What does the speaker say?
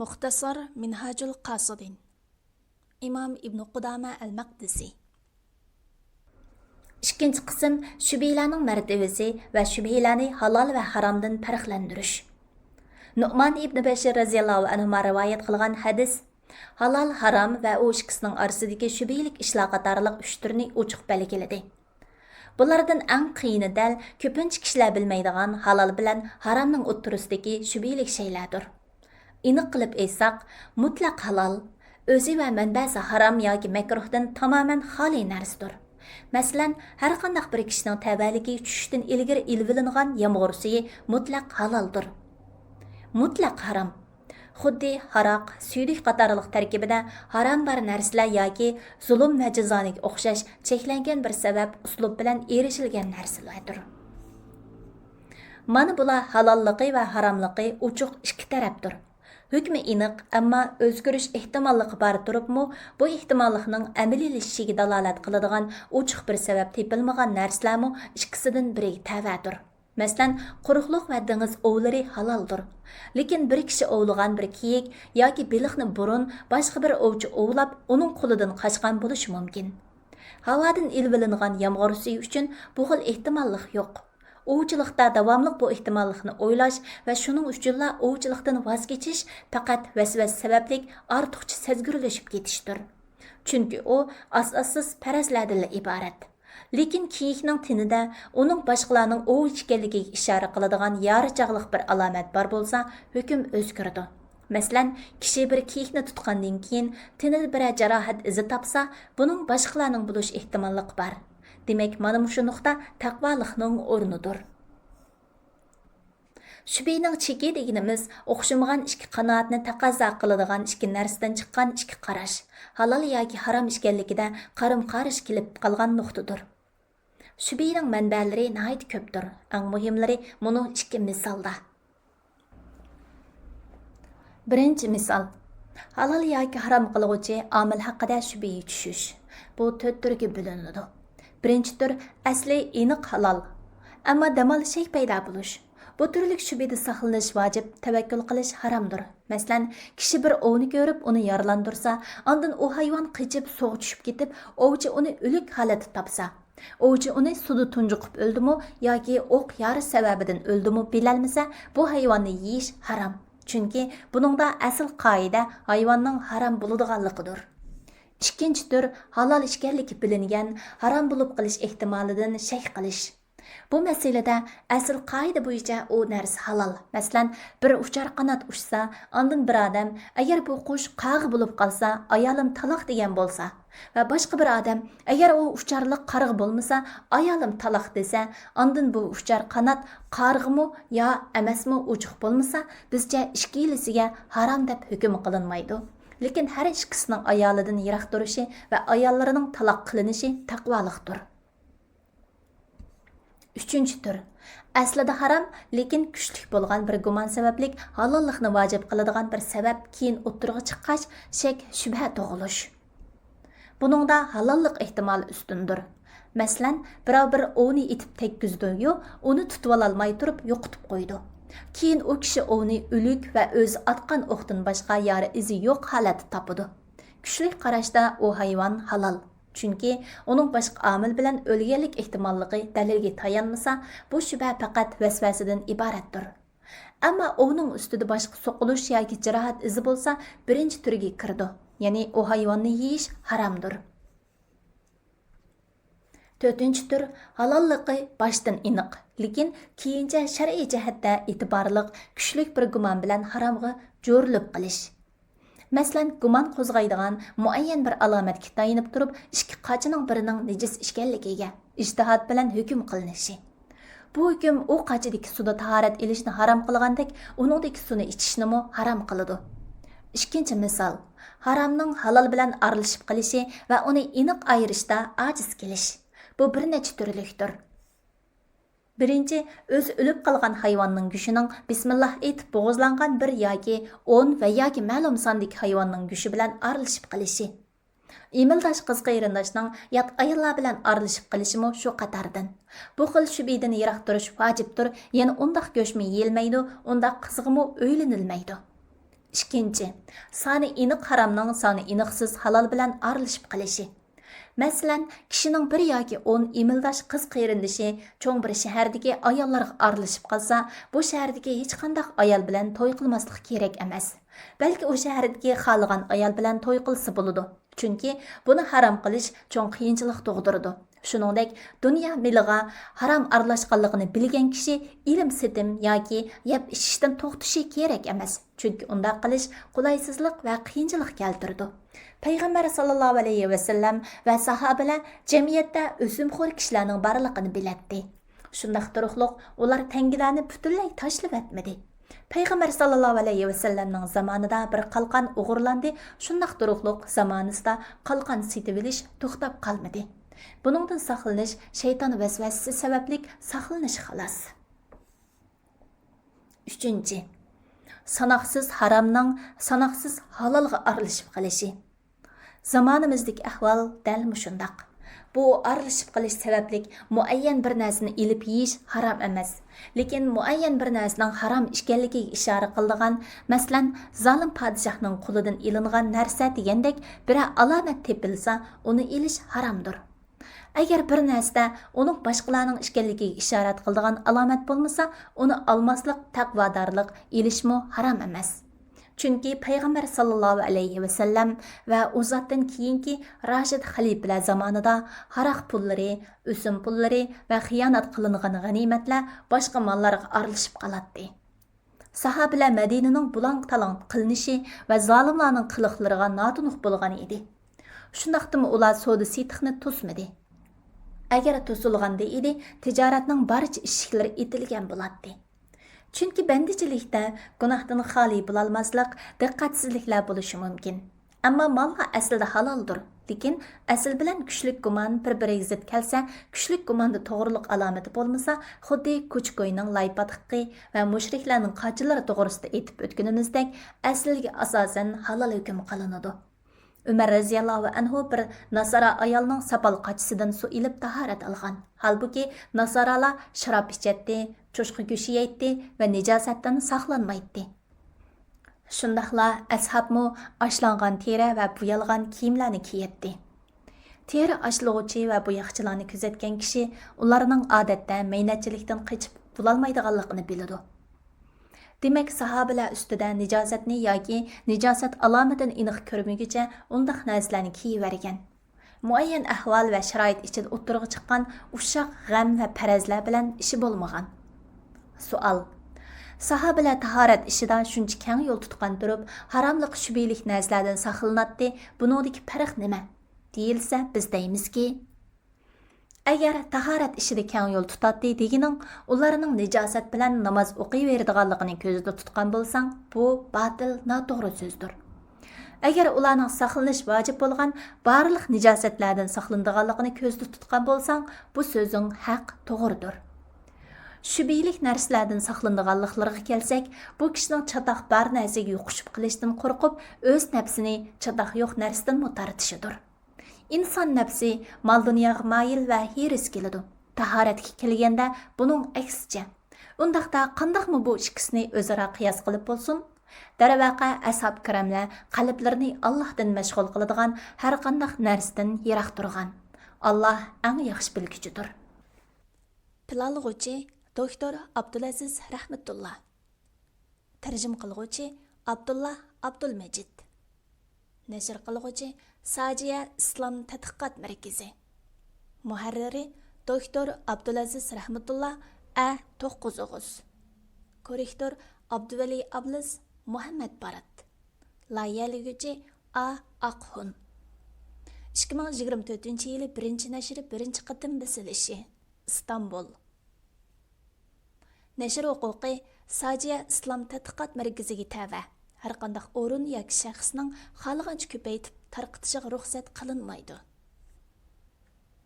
Muxtasar Minhajul Qasidin İmam İbn Qudama el-Maqdisi. İkinci qism şübhelerning mərtəbəsi və şübhelerni halal və haramdan fərqləndiriş. Nu'man ibn Bashir raziyallahu anhu rivayet qilgan hadis halal, haram və o ikkisining orasidagi şübhelik ishlar qatorliq 3 turni ochiq belgiladi. Bulardan eng qiyini dal ko'pincha kishilar bilmaydigan halal bilan haromning o'ttirisidagi şübhelik şeylardir. Aniq qilib aytsak, mutlaq halal o'zi va manbasi haram yoki makruhdan tamoman xoli narsadir. Masalan, har qanday bir kishining tabaligi tushishdan ilgari ilvilingan yomg'ir suvi mutlaq halaldir. Mutlaq haram xuddi haroq, suydik qatorliq tarkibida haram bar narsalar yoki zulm va jazoga o'xshash cheklangan bir sabab uslub bilan erishilgan narsalardir. Mana bular halolligi va haromligi ochiq ikki tarafdir. Hükmü aniq, ammo o'zgarish ehtimolligi bor turibmi, bu ehtimollikning amaliylashishiga dalolat qiladigan ochiq bir sabab tepilmagan narsalarmi ikkisidan biriga tavadir. Masalan, quruqliq va dengiz ovlari haloldir. Lekin bir kishi ovlagan bir kiyik yoki baliqni burun boshqa bir ovchi ovlab, uning qo'lidan qochgan bo'lishi mumkin. Havodan ilvilingan yomg'ir suvi uchun bu xil ehtimollik yo'q. Ovchilikda davomli bu ehtimollikni o'ylash va shuning uchunla ovchilikdan voz kechish faqat vasvas sababli ortiqcha sezgirlashib ketishdir. Chunki u asossiz farazlardan iborat. Lekin kiyikning tinida uning boshqalarning ovch ekanligiga ishora qiladigan yorichaqliq bir alomat bor bo'lsa, hukm o'zgaradi. Masalan, kishi bir kiyikni tutgandan keyin tinida bir jarohat izi topsa, buning boshqalarning bo'lish ehtimolligi bor. Demek, mana shu nuqta taqvolikning o'rnidir. Shubhening cheki deganimiz o'xshamagan ikki qanoatni taqozo qiladigan ikki narsadan chiqqan ikki qarash, halol yoki harom ekanligida qarim-qarish kelib qolgan nuqtadir. Shubhening manbalari nihoyat ko'pdir. Eng muhimlari buni ikki misolda. Birinchi misol. Halol yoki harom qiluvchi omil haqida shubha tushish. Bu 4 turga bo'linadi. Birinchi tur asli aniq halol, ammo damal shay paydo bo'lish. Bu turlik shubhada saqlanish vojib, tavakkul qilish haromdir. Masalan, kishi bir ovni ko'rib, uni yaralandirsa, ondan u hayvon qichib suvga tushib ketib, ovchi uni o'lik holatda topsa, ovchi uni suvda tunjiqib o'ldimi yoki o'q yori sababidan o'ldimi bilolmasa, bu hayvonni yeyish harom. Chunki buningda asl qoida hayvonning harom bo'ladiganligidir. İkinci tür halal ekanligi bilingan harom bo'lib qilish ehtimolidan shak qilish. Bu masalada asl qoida bo'yicha u narsa halol. Masalan, bir uchar qanot uçsa, ondan bir odam agar bu qush qag'i bo'lib qolsa, ayolim taloq degan bo'lsa va boshqa bir odam agar u ucharliq qarg'i bo'lmasa, ayolim taloq desa, ondan bu uchar qanot qarg'imi yo emasmi uchiq bo'lmasa, bizcha ikkilisiga harom deb hukm qilinmaydi. Lekin har ikkisining ayolidan yiroq turishi va ayollarining taloq qilinishi taqvolikdir. Uchinchi tur. Aslida harom, lekin kuchli bo'lgan bir gumon sababli halollikni vojib qiladigan bir sabab keyin o'ttirg'i chiqqach, shak shubha tug'ilish. Buningda halollik ehtimoli ustundir. Masalan, birov bir ovni etib tekkizdi-yu, uni tutib ololmay turib yo'qotib qo'ydi. Keyin o kishi ovni o'lik va o'zi atgan o'qdan boshqa yori izi yo'q holatda topadi. Kuchli qarashda u hayvon halol. Chunki uning boshqa omil bilan o'lganlik ehtimolligi dalilga tayanmasa, bu shubha faqat vasvasidan iboratdir. Ammo ovning ustida boshqa so'qilish yoki jarohat izi bo'lsa, birinchi turga kirdi. Ya'ni u hayvonni yeyish haromdir. To'rtinchi tur halolligi boshdan aniq, lekin keyincha shar'iy jihatda e'tiborliq, kuchli bir gumon bilan haromga jo'rilib qilish. Masalan, gumon qo'zg'aydigan muayyan bir alomatga tayinib turib, ikki qochining birining najis ekanligiga ijtihod bilan hukm qilinishi. Bu hukm u qochidagi suvda tahorat ilishni harom qilgandek, uningdagi suvni ichishni ham harom qiladi. Ikkinchi misol, haromning halol bilan aralashib qilishi va uni aniq ayirishda ojiz kelish. Bu bir necha turlikdir. Birinchi, o'zi o'lib qolgan hayvonning go'shining bismillah aytib bo'g'izlangan bir yoki 10 va yoki ma'lum sondagi hayvonning go'shi bilan aralashib qilishi. Emildash qiz qarindoshning yot ayollar bilan aralashib qilishimi shu qatordan. Bu xil shubhadan yiroq turish vojibdir, yana undaq go'shmi yeyilmaydi, undaq qizg'imi o'ylanilmaydi. ikkinchi, soni aniq haromning soni aniqsiz halol bilan aralashib qolishi. Мәсәлән, кешенең bir yoki 10 имилдаш кыз кырындашы чоң bir шәһәрдәге аялларга аралашып калса, бу шәһәрдәге һеч кандай аял белән той кылмаслык кирәк эмас. Бәлки o шәһәрдәге халаган аял белән той кылса булады. Чөнки буны харам кылыш чоң кыйынчылык тугдырды. Shuningdek, dünya miliga haram aralashganligini bilgan kishi ilm setim yoki yeb ichishdan to'xtashi kerak emas. Chunki unda qilish qulaysizlik va qiyinchilik keltirdi. Payg'ambar sallallohu alayhi va sallam va sahobalar jamiyatda o'simxo'r kishilarning borligini bilatdi. Shundaq turuqliq ular tangilarni butunlay tashlab etmadi. Payg'ambar sallallohu alayhi va sallamning zamonida bir qalqon o'g'irlandi. Shundaq turuqliq zamonida qalqon setib olish to'xtab qolmadi. Buningdan saqlanish shayton vasvasasi sababli saqlanish xolos. 3. Sanoqsiz haromning sanoqsiz halolga aralashib qolishi. Zamonimizdagi ahvol dal mushundaq. Bu aralashib qolish sababli muayyan bir narsani ilib yeyish harom emas. Lekin muayyan bir narsaning harom ekanligiga ishora qiladigan, masalan, zolim podshohning qo'lidan ilingan narsa degandek bir alomat tepilsa, uni ilish haromdir. Agar bir narsa uning boshqalarning ekanligiga ishorat qiladigan alomat bo'lmasa, uni olmaslik taqvodorlik ilishmi harom emas. Chunki payg'ambar sallallohu alayhi va sallam va u zotdan keyingi Rashid xalifalar zamonida haroq pullari, o'sim pullari va xiyonat qilingan g'animatlar boshqa mollarga aralashib qoladi. Sahobalar Madinaning bulang-talang qilinishi va zolimlarning qiliqlariga notunuq bo'lgan edi. Shundaqdimi ular savdo setiqni to'smadi. Agar to'silganda edi, tijoratning barcha eshiklari etilgan bo'ladi. Chunki bandichilikda gunohdan xoli bo'lolmaslik, diqqatsizliklar bo'lishi mumkin. Ammo molga aslida haloldir. Lekin asl bilan kuchlik gumon bir-biriga zid kelsa, kuchlik gumonda to'g'riliq alomati bo'lmasa, xuddi ko'chko'yning laypatqi va mushriklarning qachilari to'g'risida aytib o'tganimizdek, asliga asosan halol hukm qilinadi. Umar raziyallohu anhu bir nasara ayolning sapal qachisidan suv ilib tahorat olgan. Halbuki nasaralar sharob ichadi, cho'chqa go'shi yeydi va nijosatdan saqlanmaydi. Shundaqla ashabmu ashlangan teri va bo'yalgan kiyimlarni kiyadi. Teri ashlag'uvchi va bo'yaqchilarni kuzatgan kishi ularning odatda maynachilikdan qochib bo'lolmaydiganligini biladi. Demak, sahobalar ustida nijosatni yoki nijosat alomatini aniq ko'rmaguncha undaq narsalarni kiyib muayyan ahvol va sharoit ichida o'tirg'i chiqqan ushoq g'am va farazlar bilan ishi bo'lmagan. Savol: sahobalar tahorat ishida shuncha keng yo'l tutgan turib, haromlik shubhalik narsalardan saqlanadi. Buningdagi farq nima? Deyilsa, biz deymizki, agar tahorat ishida keng yo'l tutadi degining, ularning nijosat bilan namoz o'qiyveradiganligini ko'zda tutgan bo'lsang, bu batil, noto'g'ri so'zdir. Agar ularning saqlanish vojib bo'lgan barliq nijosatlardan saqlanadiganligini ko'zda tutgan bo'lsang, bu so'zing haq, to'g'ridir. Shubhalik narsalardan saqlanadiganliklariga kelsak, bu kishining chatoq bar narsaga yo'qishib qilishdan qo'rqib, o'z nafsini chatoq yo'q narsadan mutartishidir. İnsan nafsi mal dunyoga mayil va hiris keladi. Tahoratga kelganda buning aksicha. Undaqda qandaqmi bu ikkisini o'zaro qiyos qilib bo'lsin? Darvaqa ashab kiramlar qalblarini Allohdan mashg'ul qiladigan har qandaq narsadan yiroq turgan. Alloh eng yaxshi bilguchidir. Planlag'uvchi doktor Abdulaziz Rahmatullah. Tarjim qilguvchi Abdullah Abdulmajid. Nashr qilguvchi Sajiya İslam Tadqiqot Markazi. Muharriri doktor Abdulaziz Rahmatullah A9. Korrektor Abduvali Ablis Muhammad Barat. Layihalaguchi A Aqhun. 2024-yili 1-nashri 1-qatim basilishi. İstanbul. Nashr huquqi Sajiya İslam Tadqiqot Markaziga tava. Har qanday o'rin yoki shaxsning xohlagancha ko'paytib tarqitishiga ruxsat qilinmaydi.